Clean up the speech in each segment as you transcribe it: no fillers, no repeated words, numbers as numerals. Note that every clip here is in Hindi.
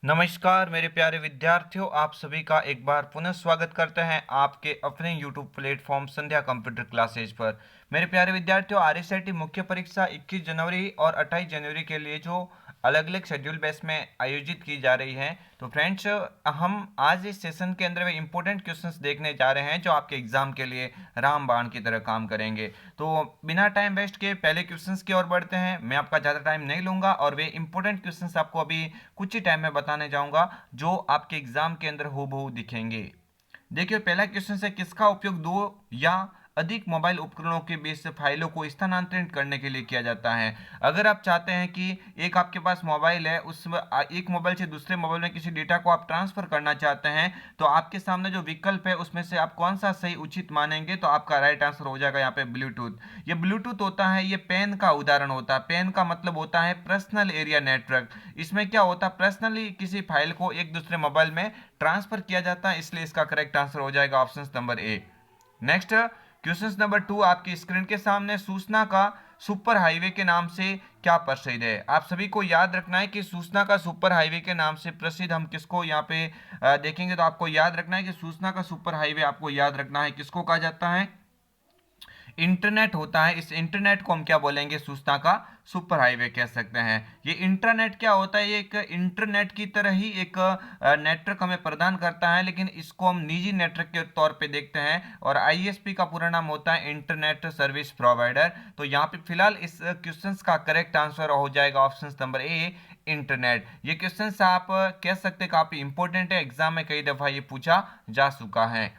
नमस्कार मेरे प्यारे विद्यार्थियों, आप सभी का एक बार पुनः स्वागत करते हैं आपके अपने YouTube प्लेटफॉर्म संध्या कंप्यूटर क्लासेज पर। मेरे प्यारे विद्यार्थियों, आरएसआईटी मुख्य परीक्षा 21 जनवरी और 28 जनवरी के लिए जो अलग अलग शेड्यूल बेस में आयोजित की जा रही है। तो फ्रेंड्स, हम आज इस सेशन के अंदर में इंपॉर्टेंट क्वेश्चंस देखने जा रहे हैं जो आपके एग्जाम के लिए रामबाण की तरह काम करेंगे। तो बिना टाइम वेस्ट के पहले क्वेश्चंस की ओर बढ़ते हैं। मैं आपका ज़्यादा टाइम नहीं लूंगा और वे इंपॉर्टेंट क्वेश्चंस आपको अभी कुछ ही टाइम में बताने जाऊंगा जो आपके एग्जाम के अंदर हूबहू दिखेंगे। देखिए, पहला क्वेश्चन है, किसका उपयोग दो या अधिक मोबाइल उपकरणों के बीच से फाइलों को स्थानांतरित करने के लिए किया जाता है। अगर आप चाहते हैं कि एक आपके पास मोबाइल है, उस एक मोबाइल से दूसरे मोबाइल में किसी डेटा को आप ट्रांसफर करना चाहते हैं, तो आपके सामने जो विकल्प है उसमें से आप कौन सा सही उचित मानेंगे, तो आपका राइट आंसर हो जाएगा यहाँ पे ब्लूटूथ। ये ब्लूटूथ होता है, ये पेन का उदाहरण होता है। पेन का मतलब होता है पर्सनल एरिया नेटवर्क। इसमें क्या होता है, पर्सनली किसी फाइल को एक दूसरे मोबाइल में ट्रांसफर किया जाता है, इसलिए इसका करेक्ट आंसर हो जाएगा ऑप्शन नंबर ए। नेक्स्ट क्वेश्चन नंबर 2 आपकी स्क्रीन के सामने, सूचना का सुपर हाईवे के नाम से क्या प्रसिद्ध है। आप सभी को याद रखना है कि सूचना का सुपर हाईवे के नाम से प्रसिद्ध हम किसको यहाँ पे देखेंगे। तो आपको याद रखना है कि सूचना का सुपर हाईवे आपको याद रखना है किसको कहा जाता है, इंटरनेट होता है। इस इंटरनेट को हम क्या बोलेंगे, सूचना का सुपर हाईवे कह सकते हैं। ये इंटरनेट क्या होता है, ये एक इंटरनेट की तरह ही एक नेटवर्क हमें प्रदान करता है, लेकिन इसको हम निजी नेटवर्क के तौर पे देखते हैं और आईएसपी का पूरा नाम होता है इंटरनेट सर्विस प्रोवाइडर। तो यहाँ पे फिलहाल इस क्वेश्चन का करेक्ट आंसर हो जाएगा ऑप्शन नंबर ए, इंटरनेट। ये क्वेश्चन आप कह सकते हैं काफी इंपॉर्टेंट है, एग्जाम में कई दफा ये पूछा जा चुका है।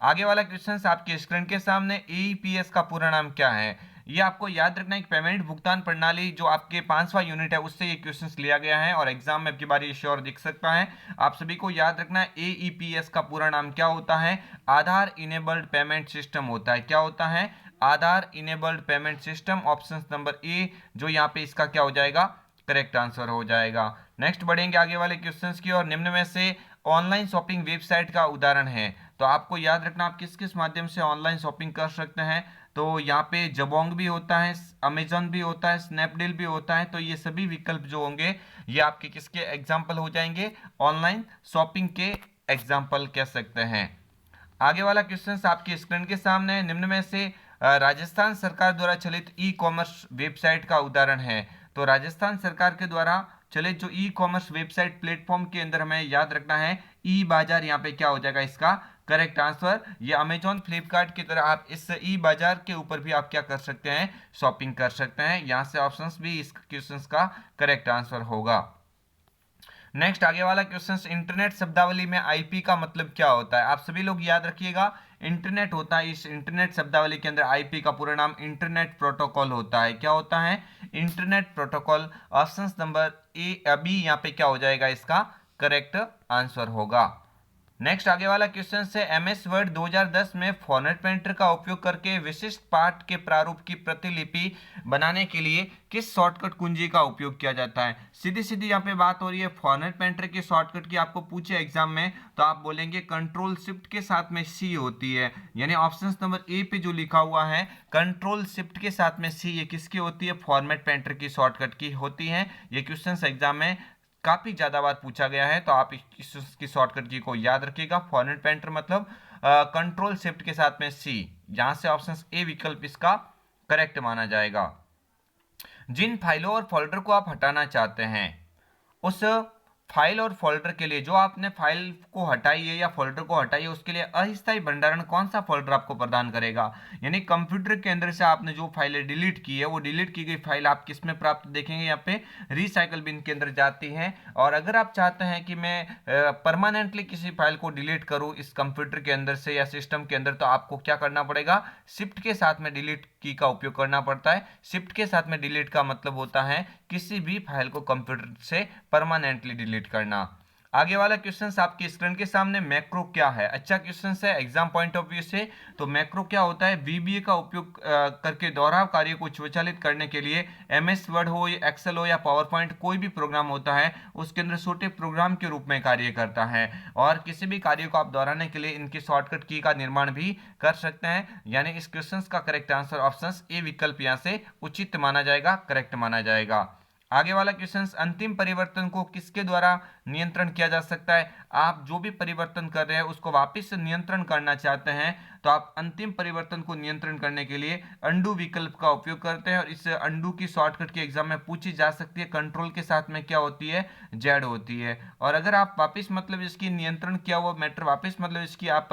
आगे वाला क्वेश्चन आपके स्क्रीन के सामने, एईपीएस का पूरा नाम क्या है। ये आपको याद रखना है, एक पेमेंट भुगतान प्रणाली जो आपके 5वां यूनिट है उससे ये क्वेश्चन लिया गया है और एग्जाम में आपकी बार श्योर दिख सकता है। आप सभी को याद रखना है एईपीएस का पूरा नाम क्या होता है, आधार इनेबल्ड पेमेंट सिस्टम होता है। क्या होता है, Aadhaar enabled payment system. Option number A जो यहाँ पे इसका क्या हो जाएगा, करेक्ट आंसर हो जाएगा। नेक्स्ट बढ़ेंगे आगे वाले क्वेश्चंस की और, निम्न में से ऑनलाइन शॉपिंग वेबसाइट का उदाहरण है। तो आपको याद रखना आप किस किस माध्यम से ऑनलाइन शॉपिंग कर सकते हैं। तो यहाँ पे जबोंग भी होता है, अमेजन भी होता है, स्नैपडील भी होता है। तो ये सभी विकल्प जो होंगे ये आपके किसके एग्जाम्पल हो जाएंगे, ऑनलाइन शॉपिंग के एग्जाम्पल कह सकते हैं। आगे वाला क्वेश्चन आपकी स्क्रीन के सामने है, निम्न में से राजस्थान सरकार द्वारा चलित ई कॉमर्स वेबसाइट का उदाहरण है। तो राजस्थान सरकार के द्वारा चलित जो ई कॉमर्स वेबसाइट प्लेटफॉर्म के अंदर हमें याद रखना है ई बाजार, यहाँ पे क्या हो जाएगा इसका करेक्ट आंसर। ये अमेजॉन फ्लिपकार्ट की तरह आप इस ई बाजार के ऊपर भी आप क्या कर सकते हैं, शॉपिंग कर सकते हैं। यहाँ से ऑप्शंस भी इस क्वेश्चन का करेक्ट आंसर होगा। नेक्स्ट आगे वाला क्वेश्चन, इंटरनेट शब्दावली में आईपी का मतलब क्या होता है। आप सभी लोग याद रखिएगा, इंटरनेट होता है, इस इंटरनेट शब्दावली के अंदर आईपी का पूरा नाम इंटरनेट प्रोटोकॉल होता है। क्या होता है, internet protocol. Option number A B यहाँ पे क्या हो जाएगा, इसका करेक्ट आंसर होगा। नेक्स्ट आगे वाला क्वेश्चन है, एमएस वर्ड 2010 में फॉर्मेट पेंटर का उपयोग करके विशिष्ट पाठ के प्रारूप की प्रतिलिपि बनाने के लिए किस शॉर्टकट कुंजी का उपयोग किया जाता है। सीधी सीधी यहाँ पे बात हो रही है फॉर्मेट पेंटर की शॉर्टकट की, आपको पूछे एग्जाम में तो आप बोलेंगे कंट्रोल शिफ्ट के साथ में सी होती है। यानी ऑप्शन नंबर ए पे जो लिखा हुआ है कंट्रोल शिफ्ट के साथ में सी, ये किसकी होती है, फॉर्मेट पेंटर की शॉर्टकट की होती है। ये क्वेश्चन एग्जाम में काफी ज्यादा बार पूछा गया है, तो आप इसकी शॉर्टकट की को याद रखिएगा। फॉर्मेट पेंटर मतलब कंट्रोल शिफ्ट के साथ में सी, यहां से ऑप्शन ए विकल्प इसका करेक्ट माना जाएगा। जिन फाइलों और फोल्डर को आप हटाना चाहते हैं, उस फाइल और फोल्डर के लिए, जो आपने फाइल को हटाई है या फोल्डर को हटाई है, उसके लिए अस्थायी भंडारण कौन सा फोल्डर आपको प्रदान करेगा। यानी कंप्यूटर के अंदर से आपने जो फाइलें डिलीट की है, वो डिलीट की गई फाइल आप किस में प्राप्त देखेंगे, यहाँ पे रिसाइकल बिन के अंदर जाती है। और अगर आप चाहते हैं कि मैं परमानेंटली किसी फाइल को डिलीट करूं इस कंप्यूटर के अंदर से या सिस्टम के अंदर, तो आपको क्या करना पड़ेगा, शिफ्ट के साथ में डिलीट की का उपयोग करना पड़ता है। शिफ्ट के साथ में डिलीट का मतलब होता है किसी भी फाइल को कंप्यूटर से परमानेंटली डिलीट करना। आगे वाला क्वेश्चन आपकी स्क्रीन के सामने, मैक्रो क्या है। अच्छा क्वेश्चन है एग्जाम पॉइंट ऑफ व्यू से। तो मैक्रो क्या होता है, वीबीए का उपयोग करके दोहराव कार्य को स्वचालित करने के लिए, एमएस वर्ड हो या एक्सेल हो या पावर पॉइंट कोई भी प्रोग्राम होता है उसके अंदर छोटे प्रोग्राम के रूप में कार्य करता है और किसी भी कार्य को आप दोहराने के लिए इनकी शॉर्टकट की का निर्माण भी कर सकते हैं। यानी इस क्वेश्चन का करेक्ट आंसर ऑप्शन ए विकल्प यहाँ से उचित माना जाएगा, करेक्ट माना जाएगा। आगे वाला क्वेश्चन, अंतिम परिवर्तन को किसके द्वारा नियंत्रण किया जा सकता है? आप जो भी परिवर्तन कर रहे हैं उसको वापस से नियंत्रण करना चाहते हैं तो आप अंतिम परिवर्तन को नियंत्रण करने के लिए अंडू विकल्प का उपयोग करते हैं, और इस अंडू की शॉर्टकट की एग्जाम में पूछी जा सकती है। कंट्रोल के साथ में क्या होती है? जेड होती है। और अगर आप वापस मतलब इसकी नियंत्रण किया हुआ मैटर वापस मतलब इसकी आप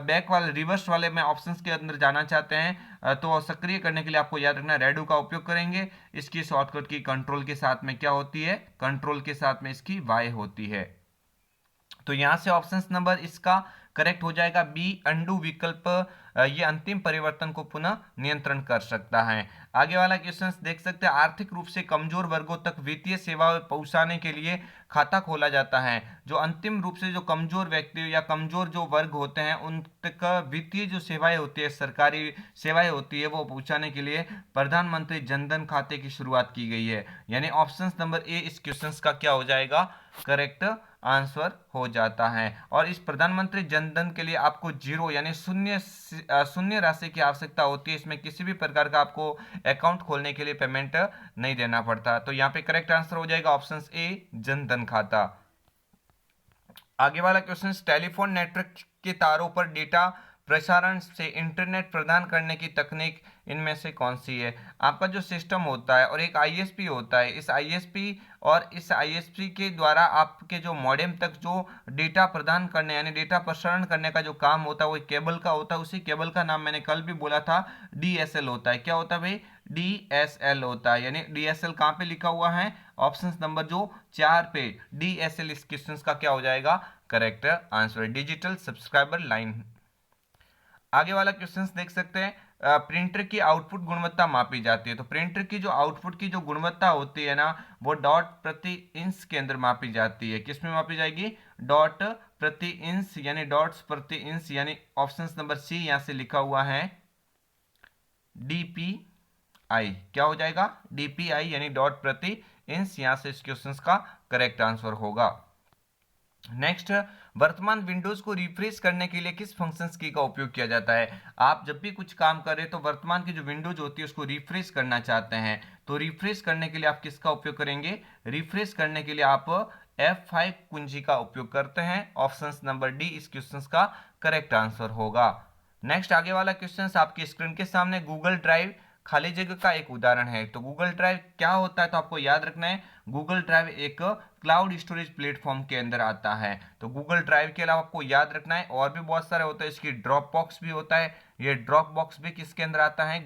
बैक वाले रिवर्स वाले में ऑप्शंस के अंदर जाना चाहते हैं तो सक्रिय करने के लिए आपको याद रखना रेडू का उपयोग करेंगे। इसकी शॉर्टकट की कंट्रोल के साथ में क्या होती है? कंट्रोल के साथ में इसकी वाई होती है। तो यहां से ऑप्शन नंबर इसका करेक्ट हो जाएगा बी, अंडू विकल्प ये अंतिम परिवर्तन को पुनः नियंत्रण कर सकता है। आगे वाला क्वेश्चन देख सकते हैं, आर्थिक रूप से कमजोर वर्गों तक वित्तीय सेवा पहुंचाने के लिए खाता खोला जाता है। जो अंतिम रूप से जो कमजोर व्यक्ति या कमजोर जो वर्ग होते हैं उन तक वित्तीय जो सेवाएं होती है, सरकारी सेवाएं होती है, वो पहुंचाने के लिए प्रधानमंत्री जनधन खाते की शुरुआत की गई है। यानी ऑप्शन नंबर ए इस क्वेश्चन का क्या हो जाएगा? करेक्ट आंसर हो जाता है। और इस प्रधानमंत्री जनधन के लिए आपको जीरो यानी शून्य राशि की आवश्यकता होती है। इसमें किसी भी प्रकार का आपको अकाउंट खोलने के लिए पेमेंट नहीं देना पड़ता। तो यहाँ पे करेक्ट आंसर हो जाएगा ऑप्शन ए, जनधन खाता। आगे वाला क्वेश्चन, टेलीफोन नेटवर्क के तारों पर डेटा प्रसारण से इंटरनेट प्रदान करने की तकनीक इनमें से कौन सी है? आपका जो सिस्टम होता है और एक आईएसपी होता है, इस आईएसपी और इस आईएसपी के द्वारा आपके जो मॉडेम तक जो डेटा प्रदान करने यानी डेटा प्रसारण करने का जो काम होता है वो केबल का होता है। उसी केबल का नाम मैंने कल भी बोला था डीएसएल होता है। क्या होता है भाई? डीएसएल होता है। यानी डीएसएल कहाँ पे लिखा हुआ है? ऑप्शन नंबर जो 4 पे डीएसएल इस क्वेश्चन का क्या हो जाएगा? Correct answer, digital subscriber line. आगे वाला क्वेश्चन देख सकते हैं, प्रिंटर की आउटपुट गुणवत्ता मापी जाती है। तो प्रिंटर की जो आउटपुट की जो गुणवत्ता होती है ना, वो डॉट प्रति इंच के अंदर मापी जाती है। किस में मापी जाएगी? डॉट प्रति इंच यानी डॉट्स प्रति इंच, यानी ऑप्शन नंबर सी यहां से लिखा हुआ है डीपीआई। क्या हो जाएगा? डीपीआई यानी डॉट प्रति इंच। यहां से इस क्वेश्चन का करेक्ट आंसर होगा। नेक्स्ट, वर्तमान विंडोज को रिफ्रेश करने के लिए किस फंक्शंस की का उपयोग किया जाता है? आप जब भी कुछ काम कर रहे हैं तो वर्तमान की जो विंडोज होती है उसको रिफ्रेश करना चाहते हैं, तो रिफ्रेश करने के लिए आप किसका उपयोग करेंगे? रिफ्रेश करने के लिए आप F5 कुंजी का उपयोग करते हैं। ऑप्शन नंबर डी इस क्वेश्चन का करेक्ट आंसर होगा। नेक्स्ट, आगे वाला क्वेश्चन आपकी स्क्रीन के सामने, गूगल ड्राइव खाली जगह का एक उदाहरण है। तो गूगल ड्राइव क्या होता है? तो आपको याद रखना है गूगल ड्राइव एक क्लाउड स्टोरेज प्लेटफॉर्म के अंदर आता है। तो गूगल ड्राइव के अलावा आपको याद रखना है और भी बहुत सारे होता है। इसकी ड्रॉप बॉक्स भी होता है। ये ड्रॉप बॉक्स भी किसके अंदर आता है?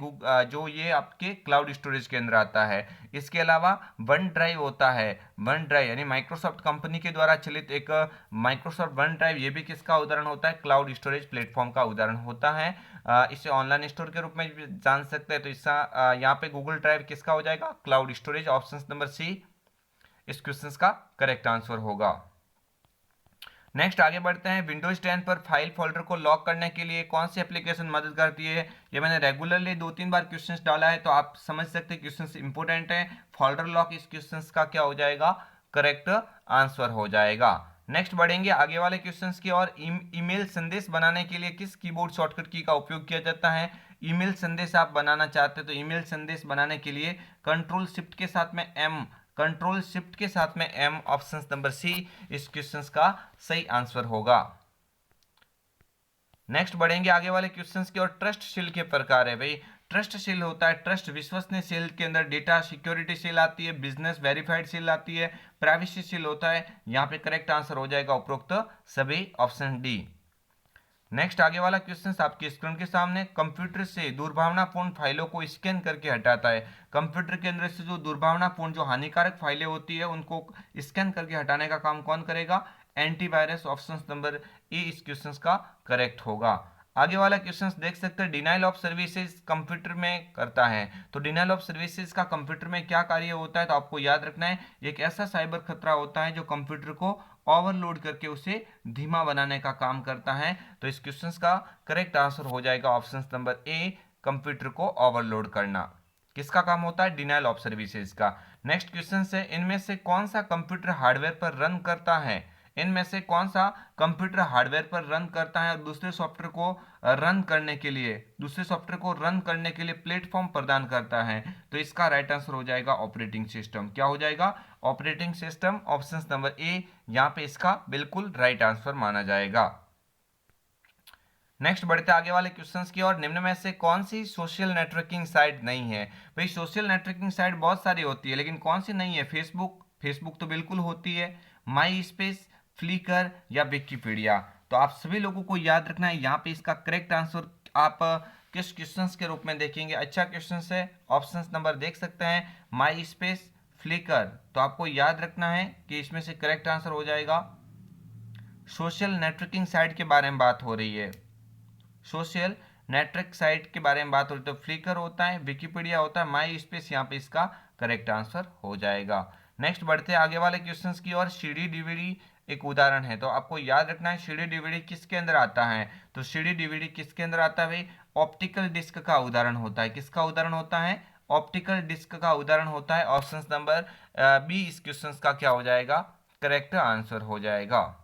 जो ये आपके क्लाउड स्टोरेज के अंदर आता है। इसके अलावा वन ड्राइव होता है। वन ड्राइव यानी माइक्रोसॉफ्ट कंपनी के द्वारा चलित एक माइक्रोसॉफ्ट वन ड्राइव, ये भी किसका उदाहरण होता है? क्लाउड स्टोरेज प्लेटफॉर्म का उदाहरण होता है। इसे ऑनलाइन स्टोर के रूप में भी जान सकते हैं। तो इसका यहाँ पे गूगल ड्राइव किसका हो जाएगा? Cloud storage. Option number C इस क्वेश्चन का करेक्ट आंसर होगा। नेक्स्ट आगे बढ़ते हैं, विंडोज 10 पर फाइल फोल्डर को लॉक करने के लिए कौन सी एप्लीकेशन मदद करती है? ये मैंने रेगुलरली 2-3 बार क्वेश्चंस डाला है तो आप समझ सकते हैं क्वेश्चंस इंपोर्टेंट है। फोल्डर लॉक इस क्वेश्चंस का क्या हो जाएगा? करेक्ट आंसर हो जाएगा। नेक्स्ट बढ़ेंगे आगे वाले क्वेश्चंस की और। ईमेल संदेश बनाने के लिए किस कीबोर्ड शॉर्टकट की का उपयोग किया जाता है? ईमेल संदेश आप बनाना चाहते हैं तो ईमेल संदेश बनाने के लिए कंट्रोल शिफ्ट के साथ में एम, कंट्रोल शिफ्ट के साथ में एम, ऑप्शन नंबर सी इस क्वेश्चन का सही आंसर होगा। नेक्स्ट बढ़ेंगे आगे वाले क्वेश्चंस की और। ट्रस्ट शील के प्रकार है भाई। ट्रस्ट शील होता है, ट्रस्ट विश्वसनीय शील के अंदर डेटा सिक्योरिटी शील आती है, बिजनेस वेरीफाइड शील आती है, प्राइवेसी शील होता है। यहाँ पे करेक्ट आंसर हो जाएगा उपरोक्त सभी, ऑप्शन डी। नेक्स्ट आगे वाला क्वेश्चन आपकी स्क्रीन के सामने, कंप्यूटर से दुर्भावनापूर्ण फाइलों को स्कैन करके हटाता है। कंप्यूटर के अंदर से जो दुर्भावनापूर्ण जो हानिकारक फाइलें होती है उनको स्कैन करके हटाने का काम कौन करेगा? एंटीवायरस। ऑप्शन नंबर ए इस क्वेश्चन का करेक्ट होगा। आगे वाला क्वेश्चन देख सकते हैं, डिनाइल ऑफ सर्विसेज कंप्यूटर में करता है। तो डिनाइल ऑफ सर्विसेज का कंप्यूटर में क्या कार्य होता है? तो आपको याद रखना है एक ऐसा साइबर खतरा होता है जो कंप्यूटर को ओवरलोड करके उसे धीमा बनाने का काम करता है। तो इस क्वेश्चन का करेक्ट आंसर हो जाएगा ऑप्शन नंबर ए, कंप्यूटर को ओवरलोड करना। किसका काम होता है? डिनाइल ऑफ सर्विसेज का। नेक्स्ट क्वेश्चन है, इनमें से कौन सा कंप्यूटर हार्डवेयर पर रन करता है? इनमें से कौन सा कंप्यूटर हार्डवेयर पर रन करता है और दूसरे सॉफ्टवेयर को रन करने के लिए प्लेटफॉर्म प्रदान करता है? तो इसका राइट आंसर हो जाएगा ऑपरेटिंग सिस्टम। क्या हो जाएगा? Operating system. ऑप्शन नंबर ए यहाँ पे इसका बिल्कुल राइट आंसर माना जाएगा। नेक्स्ट बढ़ते आगे वाले क्वेश्चंस की और। निम्न में से कौन सी सोशल नेटवर्किंग साइट नहीं है? भाई सोशल नेटवर्किंग साइट बहुत सारी होती है, लेकिन कौन सी नहीं है? फेसबुक तो बिल्कुल होती है, माई स्पेस, फ्लिकर या विकिपीडिया। तो आप सभी लोगों को याद रखना है यहाँ पे इसका करेक्ट आंसर आप किस क्वेश्चंस के रूप में देखेंगे। अच्छा क्वेश्चन है, ऑप्शन नंबर देख सकते हैं, माई स्पेस, फ्लिकर। तो आपको याद रखना है कि इसमें से करेक्ट आंसर हो जाएगा सोशल नेटवर्किंग साइट के बारे में बात हो रही है। सोशल नेटवर्क साइट के बारे में बात हो रही है तो फ्लिकर होता है, विकिपीडिया होता है, माई स्पेस यहाँ पे इसका करेक्ट आंसर हो जाएगा। नेक्स्ट बढ़ते हैं आगे वाले क्वेश्चंस की ओर। सीडी डीवीडी एक उदाहरण है, तो आपको याद रखना है सीडी डीवीडी किसके अंदर आता है? तो सीडी डीवीडी किसके अंदर आता है भाई? ऑप्टिकल डिस्क का उदाहरण होता है। किसका उदाहरण होता है? ऑप्टिकल डिस्क का उदाहरण होता है। ऑप्शन नंबर बी इस क्वेश्चन का क्या हो जाएगा? करेक्ट आंसर हो जाएगा।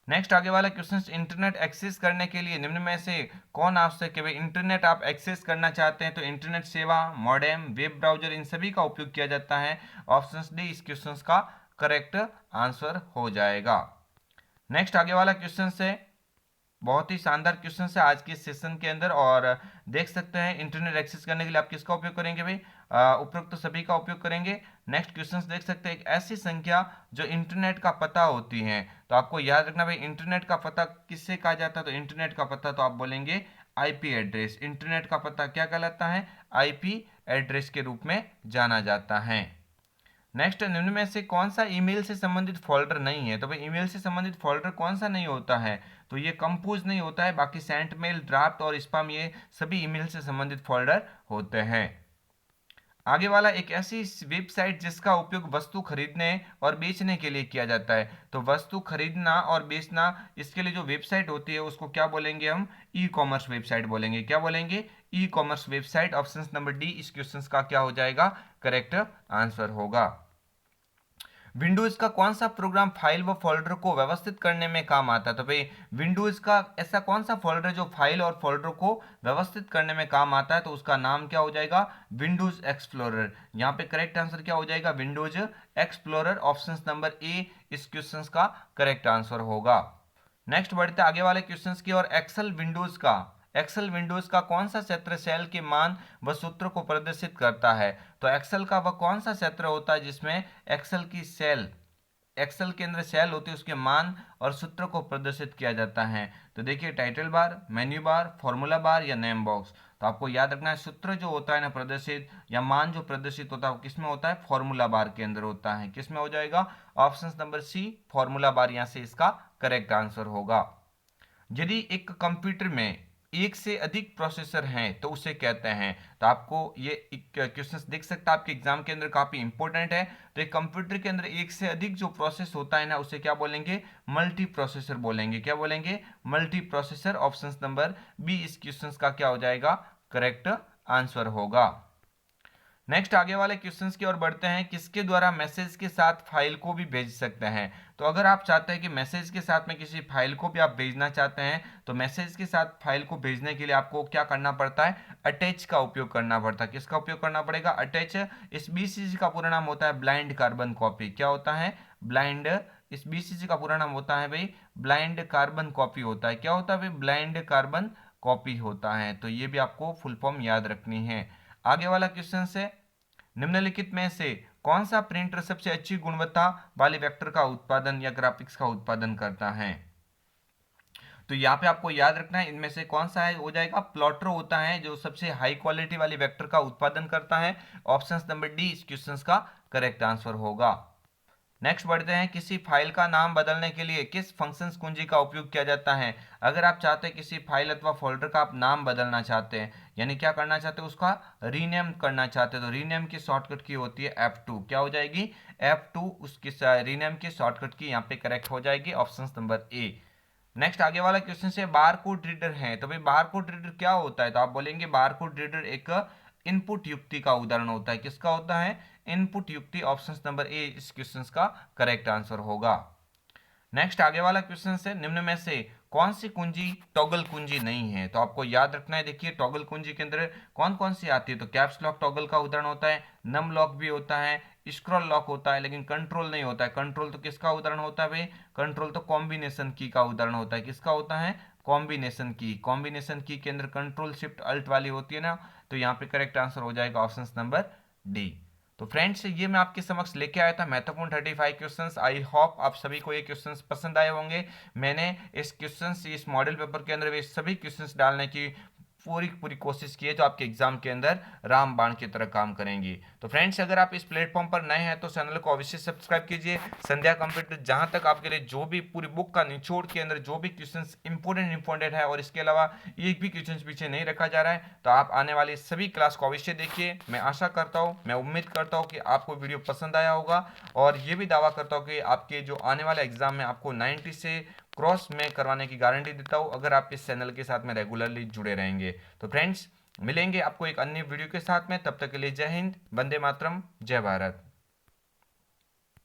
नेक्स्ट आगे वाला क्वेश्चन, इंटरनेट एक्सेस करने के लिए निम्न में से कौन आवश्यक है? भाई इंटरनेट आप एक्सेस करना चाहते हैं तो इंटरनेट सेवा, मॉडेम, वेब ब्राउजर, इन सभी का उपयोग किया जाता है। ऑप्शन डी इस क्वेश्चन का करेक्ट आंसर हो जाएगा। नेक्स्ट आगे वाला क्वेश्चन है, बहुत ही शानदार क्वेश्चन है आज के सेशन के अंदर, और देख सकते हैं इंटरनेट एक्सेस करने के लिए आप किसका उपयोग करेंगे भाई? उपरोक्त तो सभी का उपयोग करेंगे। नेक्स्ट क्वेश्चन देख सकते हैं, एक ऐसी संख्या जो इंटरनेट का पता होती है। तो आपको याद रखना भाई इंटरनेट का पता किससे कहा जाता है? तो इंटरनेट का पता तो आप बोलेंगे आईपी एड्रेस। इंटरनेट का पता क्या कहलाता है? आईपी एड्रेस के रूप में जाना जाता है। नेक्स्ट, निम्न में से कौन सा ईमेल से संबंधित फोल्डर नहीं है? तो भाई ईमेल से संबंधित फोल्डर कौन सा नहीं होता है? तो ये कंपोज नहीं होता है, बाकी सेंट मेल, ड्राफ्ट और स्पैम ये सभी ईमेल से संबंधित फोल्डर होते हैं। आगे वाला, एक ऐसी वेबसाइट जिसका उपयोग वस्तु खरीदने और बेचने के लिए किया जाता है। तो वस्तु खरीदना और बेचना, इसके लिए जो वेबसाइट होती है उसको क्या बोलेंगे हम? ई कॉमर्स वेबसाइट बोलेंगे। क्या बोलेंगे? E commerce website. Option number D इस क्वेश्चन का क्या हो जाएगा? करेक्ट आंसर होगा। विंडोज का कौन सा प्रोग्राम फाइल व फोल्डर को व्यवस्थित करने में काम आता है? तो भाई विंडोज का ऐसा कौन सा फोल्डर जो फाइल और फोल्डर को व्यवस्थित करने में काम आता है? तो उसका नाम क्या हो जाएगा? Windows explorer. यहाँ पे करेक्ट आंसर क्या हो जाएगा? Windows explorer. ऑप्शन नंबर ए इस क्वेश्चन का करेक्ट आंसर होगा। नेक्स्ट बढ़ते आगे वाले क्वेश्चंस की और। एक्सेल विंडोज का कौन सा क्षेत्र सेल के मान व सूत्र को प्रदर्शित करता है? तो एक्सेल का वह कौन सा क्षेत्र होता है जिसमें एक्सेल के अंदर सेल होती है, उसके मान और सूत्र को प्रदर्शित किया जाता है? तो देखिए, title bar, menu bar, formula bar या नेम बॉक्स। तो आपको याद रखना है सूत्र जो होता है ना प्रदर्शित, या मान जो प्रदर्शित होता है वो किसमें होता है? फॉर्मूला बार के अंदर होता है। किसमें हो जाएगा? Option number C formula bar यहाँ से इसका करेक्ट आंसर होगा। यदि एक कंप्यूटर में एक से अधिक प्रोसेसर हैं तो उसे कहते हैं। तो आपको ये क्वेश्चन दिख सकता है आपके एग्जाम के अंदर, काफी इंपॉर्टेंट है। तो एक कंप्यूटर के अंदर एक से अधिक जो प्रोसेस होता है ना उसे क्या बोलेंगे? मल्टी प्रोसेसर बोलेंगे। क्या बोलेंगे? Multi processor. Option number B इस क्वेश्चन का क्या हो जाएगा? करेक्ट आंसर होगा। नेक्स्ट आगे वाले क्वेश्चंस की ओर बढ़ते हैं। किसके द्वारा मैसेज के साथ फाइल को भी भेज सकते हैं? तो अगर आप चाहते हैं कि मैसेज के साथ में किसी फाइल को भी आप भेजना चाहते हैं तो मैसेज के साथ फाइल को भेजने के लिए आपको क्या करना पड़ता है? अटैच का उपयोग करना पड़ता है। किसका उपयोग करना पड़ेगा? अटैच। इस बीसीसी का पूरा नाम होता है ब्लाइंड कार्बन कॉपी। क्या होता है? ब्लाइंड। इस बीसीसी का पूरा नाम होता है भाई ब्लाइंड कार्बन कॉपी होता है। क्या होता है भाई? ब्लाइंड कार्बन कॉपी होता है। तो ये भी आपको फुल फॉर्म याद रखनी है। आगे वाला क्वेश्चन है, निम्नलिखित में से कौन सा प्रिंटर सबसे अच्छी गुणवत्ता वाले वेक्टर का उत्पादन या ग्राफिक्स का उत्पादन करता है? तो यहाँ पे आपको याद रखना है इनमें से कौन सा है? हो जाएगा प्लॉटर होता है जो सबसे हाई क्वालिटी वाली वेक्टर का उत्पादन करता है। ऑप्शन नंबर डी इस क्वेश्चन का करेक्ट आंसर होगा। नेक्स्ट बढ़ते हैं, किसी फाइल का नाम बदलने के लिए किस फंक्शन कुंजी का उपयोग किया जाता है? अगर आप चाहते हैं किसी फाइल अथवा फोल्डर का आप नाम बदलना चाहते हैं, यानी क्या करना चाहते हैं? उसका रीनेम करना चाहते हैं, तो रीनेम की शॉर्टकट की होती है F2। क्या हो जाएगी? F2 उसकी रीनेम की शॉर्टकट की यहाँ पे करेक्ट हो जाएगी। ऑप्शन नंबर ए। नेक्स्ट आगे वाला क्वेश्चन से, बार कोड रीडर है। तो भाई बार कोड रीडर क्या होता है? तो आप बोलेंगे बार कोड रीडर एक इनपुट युक्ति का उदाहरण होता है। किसका होता है? इनपुट युक्ति। ऑप्शन नंबर ए इस क्वेश्चन का करेक्ट आंसर होगा। नेक्स्ट आगे वाला क्वेश्चन है, निम्न में से कौन सी कुंजी टॉगल कुंजी नहीं है? तो आपको याद रखना है, देखिए टॉगल कुंजी के अंदर कौन कौन सी आती है। तो कैप्स लॉक टॉगल का उदाहरण होता है, नम लॉक भी होता है, स्क्रॉल लॉक होता है, लेकिन कंट्रोल नहीं होता है। कंट्रोल तो किसका उदाहरण होता है भाई? कंट्रोल तो कॉम्बिनेशन की का उदाहरण होता है। किसका होता है? कॉम्बिनेशन की। कॉम्बिनेशन की के अंदर कंट्रोल शिफ्ट अल्ट वाली होती है ना, तो यहाँ पे करेक्ट आंसर हो जाएगा ऑप्शन नंबर डी। तो फ्रेंड्स ये मैं आपके समक्ष लेके आया था महत्वपूर्ण 35 क्वेश्चंस। आई होप आप सभी को ये क्वेश्चंस पसंद आए होंगे। मैंने इस क्वेश्चंस इस मॉडल पेपर के अंदर वे सभी क्वेश्चंस डालने की पूरी पूरी कोशिश की है जो आपके एग्जाम के अंदर रामबाण की तरह काम करेंगी। तो फ्रेंड्स अगर आप इस प्लेटफॉर्म पर नए हैं तो चैनल को अवश्य सब्सक्राइब कीजिए। संध्या कंप्यूटर जहां तक आपके लिए जो भी पूरी बुक का निचोड़ के अंदर जो भी क्वेश्चंस इंपॉर्टेंट है और इसके अलावा एक भी क्वेश्चंस पीछे नहीं रखा जा रहा है, तो आप आने वाली सभी क्लास को अवश्य देखिए। मैं आशा करता हूँ, मैं उम्मीद करता हूँ कि आपको वीडियो पसंद आया होगा, और ये भी दावा करता हूँ कि आपके जो आने वाले एग्जाम में आपको 90 से क्रॉस में करवाने की गारंटी देता हूँ अगर आप इस चैनल के साथ में रेगुलरली जुड़े रहेंगे। तो फ्रेंड्स मिलेंगे आपको एक अन्य वीडियो के साथ में, तब तक के लिए जय हिंद, वंदे मातरम, जय भारत।